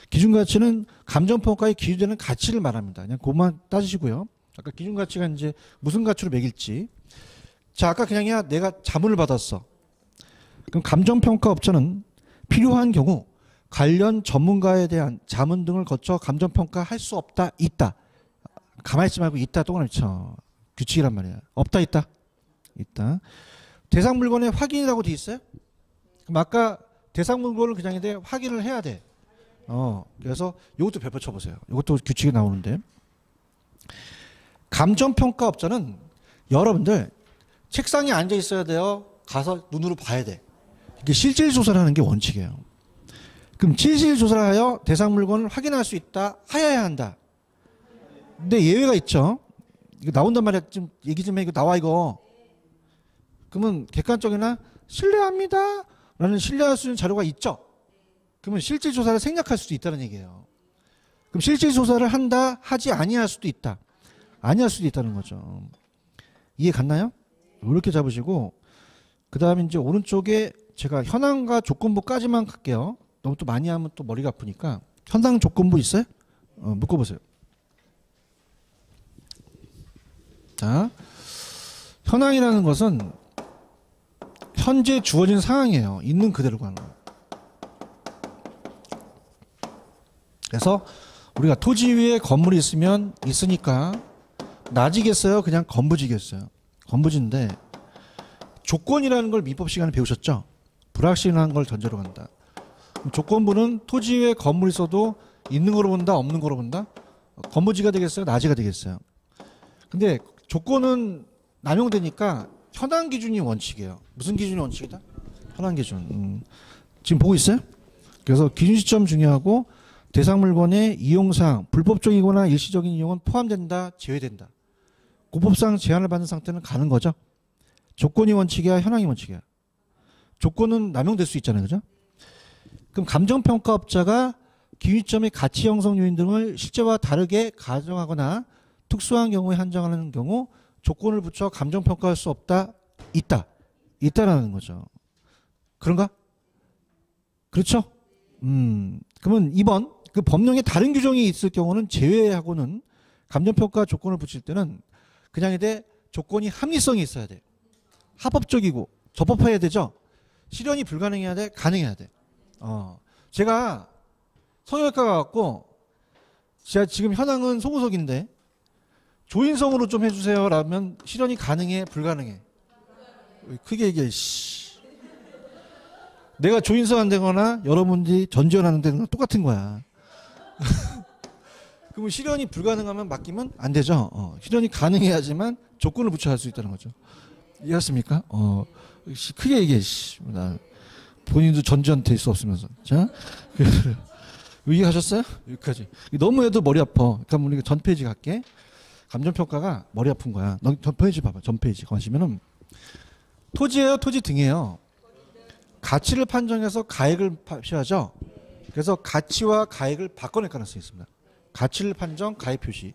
기준가치는 감정평가에 기준되는 가치를 말합니다. 그냥 그것만 따지시고요. 아까 기준 가치가 이제 무슨 가치로 매길지. 자, 아까 그냥이야 내가 자문을 받았어. 그럼 감정평가업자는 필요한 경우 관련 전문가에 대한 자문 등을 거쳐 감정평가할 수 없다, 있다. 가만히 있지 말고 있다 동그라미 쳐. 규칙이란 말이야. 없다, 있다. 있다. 대상 물건의 확인이라고 돼 있어요? 그럼 아까 대상 물건을 그냥 확인을 해야 돼. 그래서 이것도 별표 쳐보세요. 이것도 규칙이 나오는데. 감정평가업자는 여러분들 책상에 앉아 있어야 돼요? 가서 눈으로 봐야 돼? 이게 실질조사를 하는 게 원칙이에요. 그럼 실질조사를 하여 대상 물건을 확인할 수 있다, 하여야 한다. 근데 예외가 있죠. 이거 나온단 말이야. 좀 얘기 좀 해. 이거 나와 이거. 그러면 객관적이나 신뢰합니다 라는 신뢰할 수 있는 자료가 있죠. 그러면 실질조사를 생략할 수도 있다는 얘기예요. 그럼 실질조사를 한다, 하지 아니할 수도 있다. 아니할 수도 있다는 거죠. 이해 갔나요? 이렇게 잡으시고, 그 다음에 이제 오른쪽에 제가 현황과 조건부까지만 갈게요. 너무 또 많이 하면 또 머리가 아프니까. 현황 조건부 있어요? 묶어보세요. 자, 현황이라는 것은 현재 주어진 상황이에요. 있는 그대로 가는 거예요. 그래서 우리가 토지 위에 건물이 있으니까 낮이겠어요? 그냥 건부지겠어요? 건부지인데 조건이라는 걸 민법 시간에 배우셨죠? 불확실한 걸 전제로 간다. 조건부는 토지 위에 건물이 있어도 있는 거로 본다, 없는 거로 본다? 건부지가 되겠어요? 낮이가 되겠어요? 근데 조건은 남용되니까 현황 기준이 원칙이에요. 무슨 기준이 원칙이다? 현황 기준. 지금 보고 있어요? 그래서 기준 시점 중요하고 대상 물건의 이용사항, 불법적이거나 일시적인 이용은 포함된다, 제외된다. 고법상 제한을 받는 상태는 가는 거죠. 조건이 원칙이야, 현황이 원칙이야. 조건은 남용될 수 있잖아요, 그죠? 그럼 감정평가업자가 기준점의 가치 형성 요인 등을 실제와 다르게 가정하거나 특수한 경우에 한정하는 경우 조건을 붙여 감정평가할 수 없다, 있다. 있다라는 거죠. 그런가? 그렇죠? 그러면 2번 그 법령에 다른 규정이 있을 경우는 제외하고는 감정평가 조건을 붙일 때는 그냥 조건이 합리성이 있어야 돼. 합법적이고 적법해야 되죠. 실현이 불가능해야 돼, 가능해야 돼. 제가 성형외과 가갖고 제가 지금 현황은 송우석인데 조인성으로 좀 해주세요 라면 실현이 가능해, 불가능해? 크게 얘기해. 내가 조인성 안 되거나 여러분들이 전지현하는 데는 똑같은 거야. 그러면 실현이 불가능하면 맡기면 안 되죠. 실현이 가능해야지만 조건을 붙여야 할 수 있다는 거죠. 이해했습니까? 크게 얘기해. 본인도 전지현 될 수 없으면서. 자, 이해하셨어요? 여기까지. 너무 해도 머리 아파. 그럼 우리가 전 페이지 갈게. 감정평가가 머리 아픈 거야. 너 전 페이지 봐봐. 전 페이지 가시면은 토지예요, 토지 등이에요. 가치를 판정해서 가액을 표시하죠. 그래서 가치와 가액을 바꿔낼 가능성이 있습니다. 가치를 판정, 가액 표시.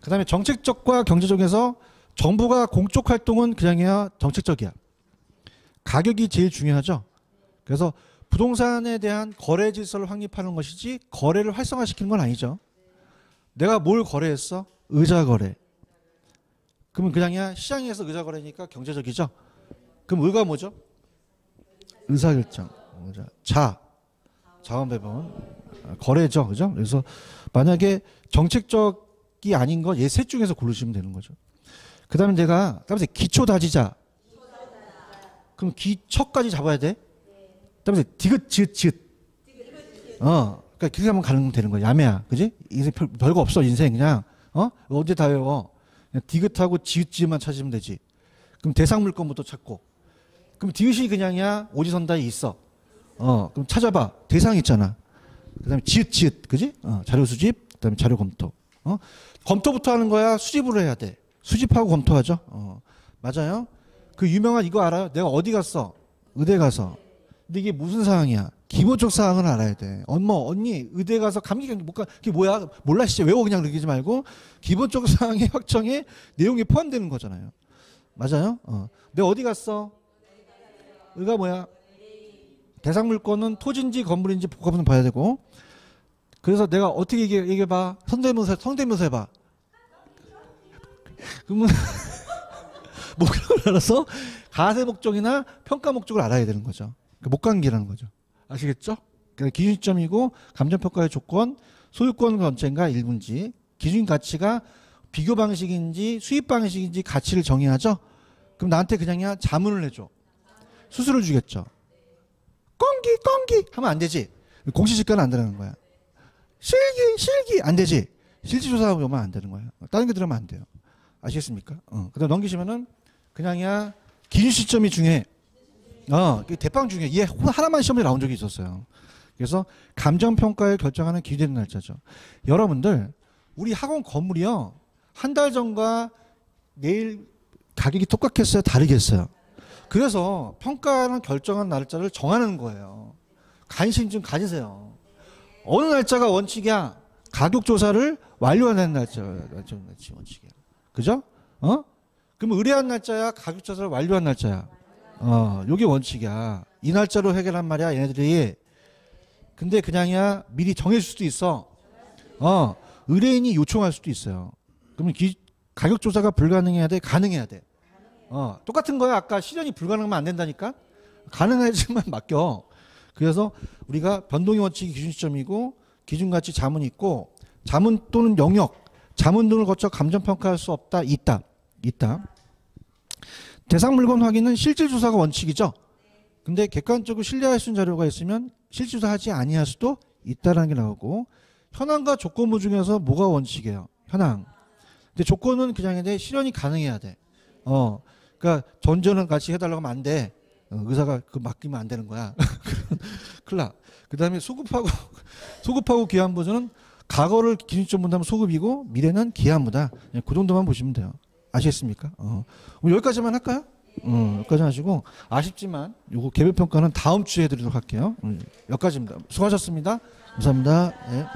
그 다음에 정책적과 경제적에서 정부가 공적 활동은 그냥이야 정책적이야. 가격이 제일 중요하죠. 그래서 부동산에 대한 거래 질서를 확립하는 것이지 거래를 활성화시키는 건 아니죠. 내가 뭘 거래했어? 의자 거래. 그러면 그냥이야 시장에서 의자 거래니까 경제적이죠. 그럼 의가 뭐죠? 의사결정. 자원배분. 거래죠. 그죠? 그래서 만약에 정책적이 아닌 거 얘 셋 중에서 고르시면 되는 거죠. 그 다음에 내가 기초 다지자. 그럼 기초까지 잡아야 돼? 그다음에 디귿, 지읒, 지읒. 그러니까 그렇게 하면 가는 되는 거야. 야매야. 그지? 인생 별거 없어, 인생. 그냥, 언제 다 외워. 그냥 디귿하고 지읒, 지읒만 찾으면 되지. 그럼 대상 물건부터 찾고. 그럼 디귿이 그냥이야, 오지선다에 있어. 그럼 찾아봐. 대상 있잖아. 그 다음에 지읒, 지읒. 그지? 자료 수집. 그 다음에 자료 검토. 검토부터 하는 거야? 수집으로 해야 돼. 수집하고 검토하죠. 맞아요? 그 유명한 이거 알아요? 내가 어디 갔어? 의대 가서. 근데 이게 무슨 사항이야? 기본적 사항을 알아야 돼. 언니 의대 가서 감기 못 가. 그게 뭐야? 몰라 진짜 외워 그냥 그러지 말고 기본적 사항의 확정에 내용이 포함되는 거잖아요. 맞아요? 내가 어디 갔어? 의가 뭐야? 대상 물건은 토지인지 건물인지 복합은 봐야 되고. 그래서 내가 어떻게 얘기해봐? 성대모사 해봐. 그러면 목적을 알아서 가세 목적이나 평가 목적을 알아야 되는 거죠. 그러니까 목관계라는 거죠. 아시겠죠? 그러니까 기준 시점이고 감정평가의 조건, 소유권 전체인가 일부인지, 기준 가치가 비교 방식인지 수입 방식인지 가치를 정의하죠. 그럼 나한테 그냥이야 자문을 해줘. 수수료를 주겠죠. 꽁기 하면 안 되지. 공시지가는 안 되는 거야. 실기 안 되지. 실질조사하고 오면 안 되는 거야. 다른 게 들으면 안 돼요. 아시겠습니까? 그다음 넘기시면은 그냥이야 기준 시점이 중요해. 대빵 중요해. 얘 하나만 시험에 나온 적이 있었어요. 그래서 감정평가를 결정하는 기준되는 날짜죠. 여러분들 우리 학원 건물이요. 한 달 전과 내일 가격이 똑같겠어요? 다르겠어요? 그래서 평가는 결정한 날짜를 정하는 거예요. 관심 좀 가지세요. 어느 날짜가 원칙이야? 가격 조사를 완료하는 날짜가 원칙이야. 그죠? 그럼 의뢰한 날짜야? 가격 조사를 완료한 날짜야? 요게 원칙이야. 이 날짜로 해결한 말이야, 얘네들이. 근데 그냥이야 미리 정해줄 수도 있어. 의뢰인이 요청할 수도 있어요. 그러면 가격 조사가 불가능해야 돼? 가능해야 돼? 똑같은 거야. 아까 실현이 불가능하면 안 된다니까? 가능하지만 맡겨. 그래서 우리가 변동의 원칙이 기준 시점이고 기준가치 자문이 있고 자문 또는 영역, 자문 등을 거쳐 감정평가할 수 없다. 있다. 대상 물건 확인은 실질조사가 원칙이죠. 근데 객관적으로 신뢰할 수 있는 자료가 있으면 실질조사하지 아니할 수도 있다라는 게 나오고 현황과 조건부 중에서 뭐가 원칙이에요? 현황. 근데 조건은 그냥 실현이 가능해야 돼. 그러니까 전전은 같이 해달라고 하면 안 돼. 의사가 그 맡기면 안 되는 거야. 큰일 나. 그 다음에 소급하고 기한부는 과거를 기준점 본다면 소급이고 미래는 기한부다. 그 정도만 보시면 돼요. 아시겠습니까? 여기까지만 할까요? 여기까지 하시고 아쉽지만 요거 개별평가는 다음 주에 해드리도록 할게요. 여기까지입니다. 수고하셨습니다. 감사합니다. 네.